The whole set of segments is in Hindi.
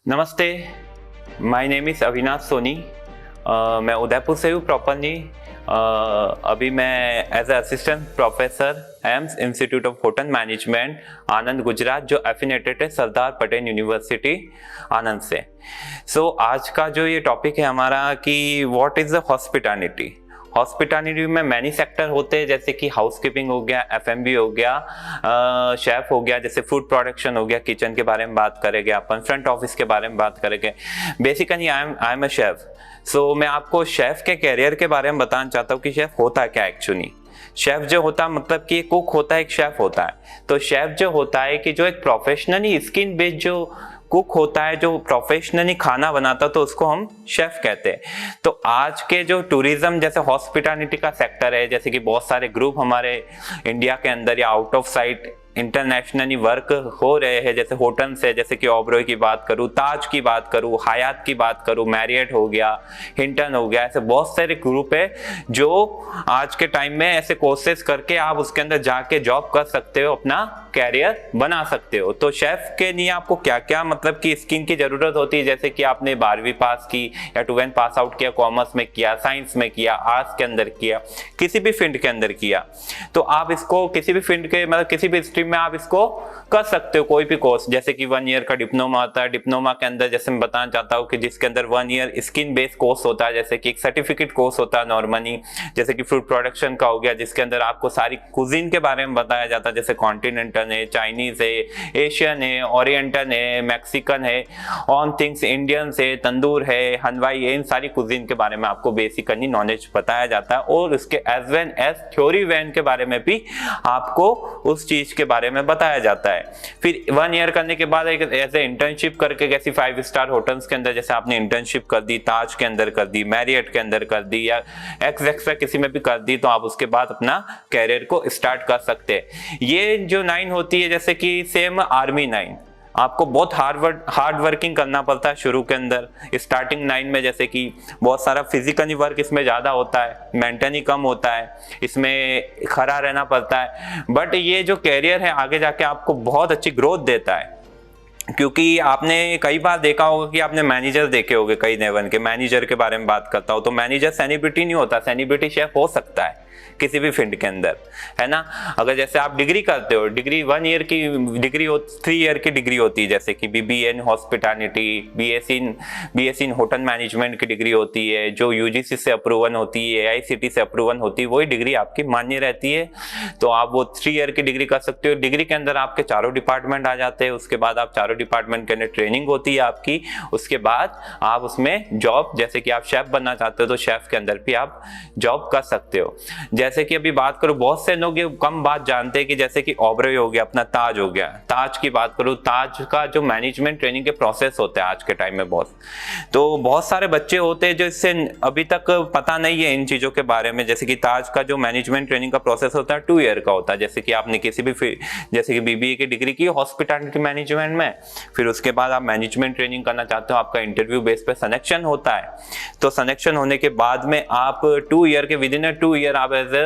नमस्ते, my name is Avinash Soni. मैं उदयपुर से हूँ प्रॉपरली। अभी मैं as a assistant professor AIMS institute of hotel management Anand Gujarat, जो एफिनेटेड है सरदार पटेल यूनिवर्सिटी आनंद से। आज का जो ये टॉपिक है हमारा कि what is the hospitality. Hospitality में मैनी सेक्टर होते हैं, जैसे कि हाउसकीपिंग हो गया, एफएमबी हो गया, शेफ हो गया, जैसे फूड प्रोडक्शन हो गया, किचन के बारे में बात करेंगे अपन, फ्रंट ऑफिस के बारे में बात करेंगे। Basically I am a chef. मैं आपको शेफ के कैरियर के बारे में बताना चाहता हूँ कि शेफ होता है क्या एक्चुअली। शेफ जो होता है मतलब कि कुक होता है, एक शेफ होता है। तो शेफ जो होता है कि जो एक प्रोफेशनली स्किन बेस्ड जो कुक होता है, जो प्रोफेशनली खाना बनाता, तो उसको हम शेफ कहते हैं। तो आज के जो टूरिज्म जैसे हॉस्पिटैलिटी का सेक्टर है, जैसे कि बहुत सारे ग्रुप हमारे इंडिया के अंदर या out of site internationally work हो रहे हैं, जैसे होटल से, जैसे कि ओबरॉय की बात करूं, ताज की बात करूं, हयात की बात करूं, मैरियट हो गया, हिल्टन हो गया, ऐसे बहुत सारे ग्रुप है जो आज के टाइम में ऐसे कोर्सेज करके आप उसके अंदर जाके जॉब कर सकते हो, अपना कैरियर बना सकते हो। तो शेफ के लिए आपको क्या क्या मतलब कि स्किल की जरूरत होती है, जैसे कि आपने 12वीं पास की या 12th पास आउट किया, कॉमर्स में किया, साइंस में किया, आर्ट्स के अंदर किया, किसी भी फील्ड के अंदर किया, तो आप इसको किसी भी फील्ड के मतलब किसी भी स्ट्रीम में आप इसको कर सकते हो, कोई भी कोर्स। जैसे कि 1 ईयर का डिप्लोमा होता है, डिप्लोमा के अंदर जैसे मैं बताना चाहता हूँ कि जिसके अंदर 1 ईयर स्किन बेस्ड कोर्स होता है, जैसे कि एक सर्टिफिकेट कोर्स होता है नॉर्मली, जैसे कि फूड प्रोडक्शन का हो गया, जिसके अंदर आपको सारी कुजीन के बारे में बताया जाता है, जैसे कॉन्टिनेंटल है, चाइनीज है, एशियन है, ओरिएंटल है, मैक्सिकन है, ऑन थिंग्स इंडियन है, तंदूर है, हलवाई है, इन सारी कुजीन के बारे में आपको बेसिकली नॉलेज बताया जाता है। और उसके एज वेल एज थ्योरी वैन के बारे में भी आपको उस चीज के बारे में बताया जाता है। फिर 1 ईयर करने के बाद एक ऐसे इंटर्नशिप करके, जैसे 5 स्टार होटल्स के अंदर जैसे आपने इंटर्नशिप कर दी, ताज के अंदर कर दी, मैरियट के अंदर कर दी, या एक्स किसी में भी कर दी, तो आप उसके बाद अपना कैरियर को स्टार्ट कर सकते हैं। ये जो 9 होती है, जैसे कि सेम आर्मी 9, आपको बहुत हार्ड वर्किंग करना पड़ता है शुरू के अंदर, स्टार्टिंग 9 में, जैसे कि बहुत सारा फिजिकली वर्क इसमें ज़्यादा होता है, मेंटली कम होता है, इसमें खड़ा रहना पड़ता है। बट ये जो कैरियर है आगे जाके आपको बहुत अच्छी ग्रोथ देता है, क्योंकि आपने कई बार देखा होगा कि आपने मैनेजर देखे होंगे, कई लेवल के मैनेजर के बारे में बात करता हूँ, तो मैनेजर सेलिब्रिटी नहीं होता, सेलिब्रिटी शेफ हो सकता है किसी भी फील्ड के अंदर, है ना। अगर जैसे आप डिग्री करते हो, डिग्री 1 ईयर की डिग्री हो, 3 ईयर की डिग्री होती है, जैसे कि BBA in hospitality, BSc in hotel management की डिग्री होती है, जो यूजीसी से अप्रूवल होती है, एआईसीटी से अप्रूवल होती है, वही डिग्री आपकी मान्य रहती है। तो आप वो 3 ईयर की डिग्री कर सकते हो। डिग्री के अंदर आपके चारों डिपार्टमेंट आ जाते हैं, उसके बाद आप चारों डिपार्टमेंट के अंदर ट्रेनिंग होती है आपकी, उसके बाद आप उसमें जॉब, जैसे कि आप शेफ बनना चाहते हो तो शेफ के अंदर भी आप जॉब कर सकते हो। जैसे कि अभी बात करूं, बहुत से लोग ये कम बात जानते हैं कि जैसे कि ओबरॉय हो गया, अपना ताज हो गया, ताज की बात करूं, ताज का जो मैनेजमेंट ट्रेनिंग के प्रोसेस होते हैं आज के टाइम में बहुत सारे बच्चे होते हैं जो इससे अभी तक पता नहीं है इन चीजों के बारे में। जैसे कि ताज का जो मैनेजमेंट ट्रेनिंग का प्रोसेस होता है 2 ईयर का होता है, जैसे कि आपने किसी भी जैसे कि बीबीए की डिग्री की हॉस्पिटैलिटी मैनेजमेंट में, फिर उसके बाद आप मैनेजमेंट ट्रेनिंग करना चाहते हो, आपका इंटरव्यू बेस पे सिलेक्शन होता है। तो सिलेक्शन होने के बाद में आप 2 ईयर के विद इन 2 ईयर आप एज ए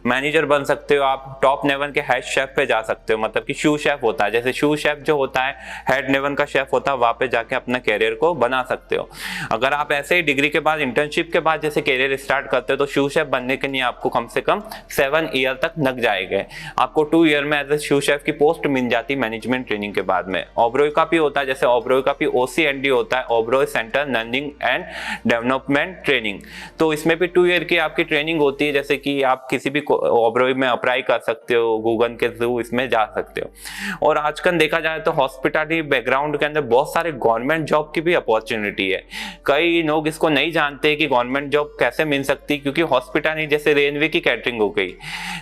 मैनेजर बन सकते हो, आप टॉप लेवल के हेड शेफ पे जा सकते हो, मतलब कि शू शेफ होता है, जैसे शू शेफ जो होता है हेड लेवल का शेफ होता है, वहां पे जाके अपना कैरियर को बना सकते हो। अगर आप ऐसे ही डिग्री के बाद इंटर्नशिप के बाद जैसे कैरियर स्टार्ट करते हो, तो शू शेफ बनने के लिए आपको कम से कम 7 ईयर तक लग जाएंगे। आपको 2 ईयर में एज ए शू शेफ की पोस्ट मिल जाती मैनेजमेंट ट्रेनिंग के बाद में। ओबरॉय का भी होता है, जैसे ओबरॉय का भी OCND होता है, Oberoi centre learning and development training, तो इसमें भी 2 ईयर की आपकी ट्रेनिंग होती है। जैसे कि आप किसी भी ओबरॉय में अप्लाई कर सकते हो, गूगल के थ्रू इसमें जा सकते हो। और आजकल देखा जाए तो हॉस्पिटैलिटी बैकग्राउंड के अंदर बहुत सारे गवर्नमेंट जॉब की भी अपॉर्चुनिटी है। कई लोग इसको नहीं जानते कि गवर्नमेंट जॉब कैसे मिल सकती, क्योंकि हॉस्पिटैलिटी जैसे रेलवे की कैटरिंग हो गई,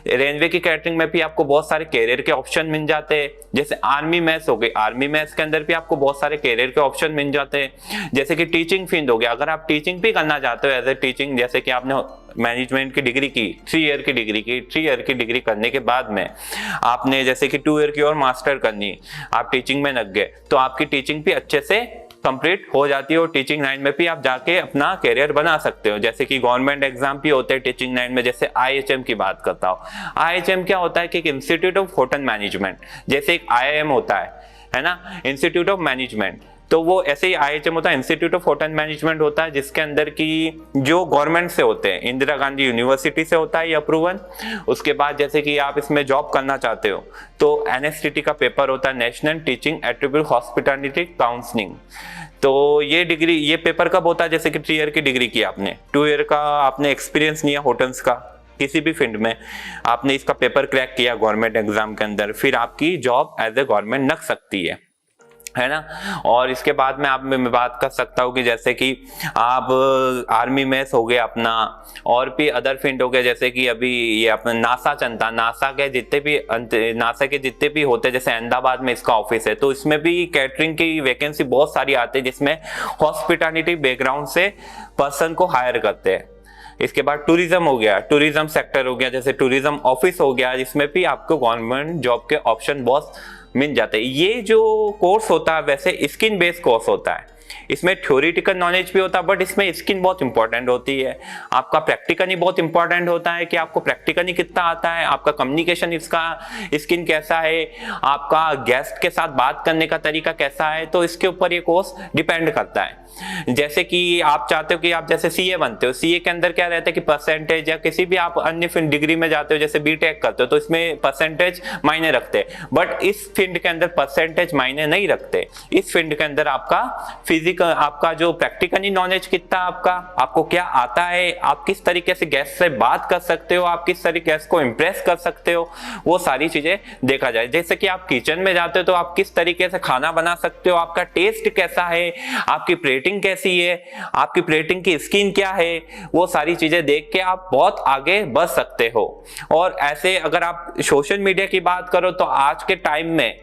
रेलवे की कैटरिंग में भी आपको बहुत सारे कैरियर के ऑप्शन मिल जाते हैं। जैसे आर्मी मैस हो गई, आर्मी मैस के अंदर भी आपको बहुत सारे कैरियर के ऑप्शन मिल जाते हैं। जैसे कि टीचिंग फील्ड हो गया, अगर आप टीचिंग भी करना चाहते हो एज ए टीचिंग, जैसे कि आपने मैनेजमेंट की डिग्री की, 3 ईयर की डिग्री की, 3 ईयर की डिग्री करने के बाद में आपने जैसे कि 2 ईयर की और मास्टर करनी, आप टीचिंग में लग गए, तो आपकी टीचिंग भी अच्छे से कंप्लीट हो जाती है और टीचिंग लाइन में भी आप जाके अपना कैरियर बना सकते हो। जैसे कि गवर्नमेंट एग्जाम भी होते हैं टीचिंग लाइन में, जैसे IHM की बात करता हूँ। IHM क्या होता है कि एक इंस्टीट्यूट ऑफ होटल मैनेजमेंट, जैसे एक IIM होता है ना, इंस्टीट्यूट ऑफ मैनेजमेंट, तो वो ऐसे ही IHM होता है, इंस्टीट्यूट ऑफ होटल मैनेजमेंट होता है, जिसके अंदर की जो गवर्नमेंट से होते हैं, इंदिरा गांधी यूनिवर्सिटी से होता है ये अप्रूवल। उसके बाद जैसे कि आप इसमें जॉब करना चाहते हो तो NSTT का पेपर होता है, national teaching attribute hospitality counselling. तो ये डिग्री, ये पेपर कब होता है, जैसे कि 3 ईयर की डिग्री की आपने, 2 ईयर का आपने एक्सपीरियंस लिया होटल्स का किसी भी फील्ड में, आपने इसका पेपर क्रैक किया गवर्नमेंट एग्जाम के अंदर, फिर आपकी जॉब एज ए गवर्नमेंट लग सकती है ना। और इसके बाद में आप मैं बात कर सकता हूँ कि जैसे कि आप आर्मी में हो गया अपना, और भी अदर फील्ड हो गए, जैसे कि अभी ये अपना नासा चलता, नासा के जितने भी होते हैं, जैसे अहमदाबाद में इसका ऑफिस है, तो इसमें भी कैटरिंग की वैकेंसी बहुत सारी आती है, जिसमें हॉस्पिटैलिटी बैकग्राउंड से पर्सन को हायर करते हैं। इसके बाद टूरिज्म हो गया, टूरिज्म सेक्टर हो गया, जैसे टूरिज्म ऑफिस हो गया, जिसमें भी आपको गवर्नमेंट जॉब के ऑप्शन बहुत मिल जाते हैं। ये जो कोर्स होता है वैसे स्किल बेस्ड कोर्स होता है, इसमें थ्योरेटिकल नॉलेज भी होता है, बट इसमें स्किल बहुत इंपॉर्टेंट होती है। आपका प्रैक्टिकली बहुत इंपॉर्टेंट होता है कि आपको प्रैक्टिकली कितना आता है, आपका कम्युनिकेशन इसका स्किल कैसा है, आपका गेस्ट के साथ बात करने का तरीका कैसा है, तो इसके ऊपर ये कोर्स डिपेंड करता है। जैसे कि आप चाहते हो कि आप जैसे CA बनते हो, CA के अंदर क्या रहता है कि परसेंटेज, या किसी भी आप अन्य डिग्री में जाते हो जैसे BTech करते हो तो इसमें परसेंटेज मायने रखते हैं, बट इस फील्ड के अंदर परसेंटेज मायने नहीं रखते। इस फील्ड के अंदर आपका फिजिकल, आपका जो प्रैक्टिकली नॉलेज कितना आपको क्या आता है, आप किस तरीके से गेस्ट से बात कर सकते हो, आप किस तरीके गेस्ट को इंप्रेस कर सकते हो, वो सारी चीजें देखा जाए। जैसे कि आप किचन में जाते हो तो आप किस तरीके से खाना बना सकते हो, आपका टेस्ट कैसा है, आपकी प्लेटिंग कैसी है, आपकी प्लेटिंग की स्किन क्या है, वो सारी चीजें देख के आप बहुत आगे बढ़ सकते हो। और ऐसे अगर आप सोशल मीडिया की बात करो तो आज के टाइम में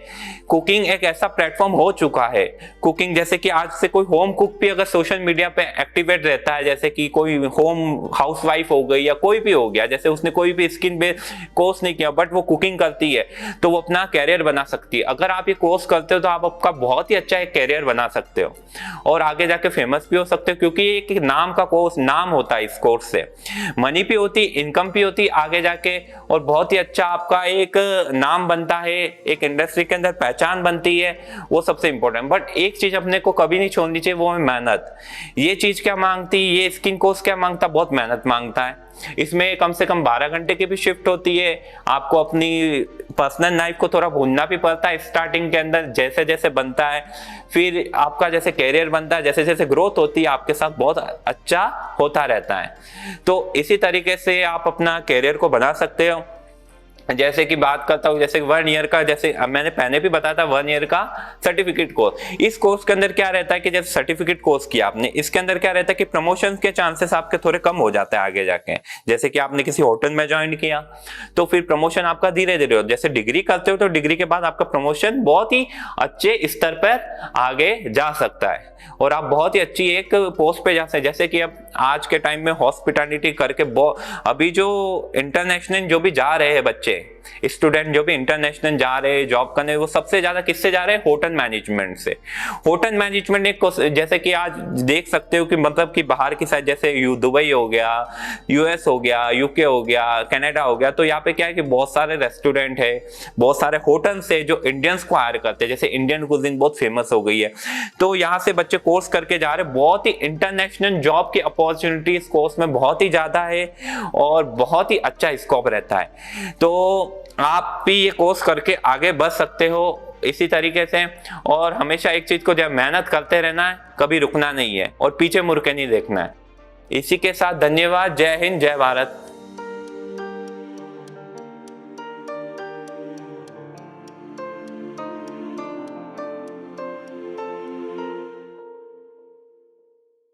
कुकिंग एक ऐसा प्लेटफॉर्म हो चुका है, कुकिंग जैसे कि आज से कोई होम कुक भी अगर सोशल मीडिया पे एक्टिवेट रहता है, जैसे कि कोई होम हाउसवाइफ हो गई या कोई भी हो गया, जैसे उसने कोई भी स्किन बेस्ड कोर्स नहीं किया बट वो कुकिंग करती है, तो वो अपना कैरियर बना सकती है। अगर आप ये कोर्स करते हो तो आप आपका बहुत ही अच्छा एक कैरियर बना सकते हो और आगे जाके फेमस भी हो सकते हो, क्योंकि एक नाम का कोर्स, नाम होता है इस कोर्स से, मनी भी होती, इनकम भी होती आगे जाके, और बहुत ही अच्छा आपका एक नाम बनता है, एक इंडस्ट्री के अंदर पहचान बनती है, वो सबसे इंपॉर्टेंट। बट एक चीज अपने को कभी नहीं छोड़नी चाहिए, वो है मेहनत। ये चीज क्या मांगती, ये स्किन कोर्स क्या मांगता, बहुत मेहनत मांगता है। इसमें कम से कम 12 घंटे की भी शिफ्ट होती है, आपको अपनी पर्सनल लाइफ को थोड़ा भूलना भी पड़ता है स्टार्टिंग के अंदर, जैसे जैसे बनता है, फिर आपका जैसे कैरियर बनता है, जैसे जैसे ग्रोथ होती है आपके साथ बहुत अच्छा होता रहता है। तो इसी तरीके से आप अपना कैरियर को बना सकते हो। जैसे कि बात करता हूँ, जैसे 1 ईयर का, जैसे मैंने पहले भी बताया था 1 ईयर का सर्टिफिकेट कोर्स। इस कोर्स के अंदर क्या रहता है कि जैसे सर्टिफिकेट कोर्स किया आपने, इसके अंदर क्या रहता है कि प्रमोशन के चांसेस आपके थोड़े कम हो जाते हैं आगे जाके। जैसे कि आपने किसी होटल में ज्वाइन किया तो फिर प्रमोशन आपका धीरे धीरे हो, जैसे डिग्री करते हो तो डिग्री के बाद आपका प्रमोशन बहुत ही अच्छे स्तर पर आगे जा सकता है और आप बहुत ही अच्छी एक पोस्ट पे जा सकते हैं। जैसे कि अब आज के टाइम में हॉस्पिटैलिटी करके अभी जो इंटरनेशनल जो भी जा रहे हैं बच्चे, स्टूडेंट जो भी इंटरनेशनल जा रहे हैं जॉब करने, वो सबसे ज्यादा किससे जा रहे हैं, होटल मैनेजमेंट से। होटल मैनेजमेंट एक, जैसे कि आज देख सकते हो कि मतलब कि बाहर की साइड, जैसे दुबई हो गया, US हो गया, UK हो गया, कनाडा हो गया, तो यहाँ पे क्या है कि बहुत सारे रेस्टोरेंट है, बहुत सारे होटल से जो इंडियंस को हायर करते हैं, जैसे इंडियन कुजिन बहुत फेमस हो गई है, तो यहाँ से बच्चे कोर्स करके जा रहे हैं। बहुत ही इंटरनेशनल जॉब की अपॉर्चुनिटीज कोर्स में बहुत ही ज्यादा है और बहुत ही अच्छा स्कोप रहता है। तो आप भी ये कोर्स करके आगे बढ़ सकते हो इसी तरीके से। और हमेशा एक चीज को जब मेहनत करते रहना है, कभी रुकना नहीं है और पीछे मुड़ के नहीं देखना है। इसी के साथ धन्यवाद। जय हिंद, जय भारत।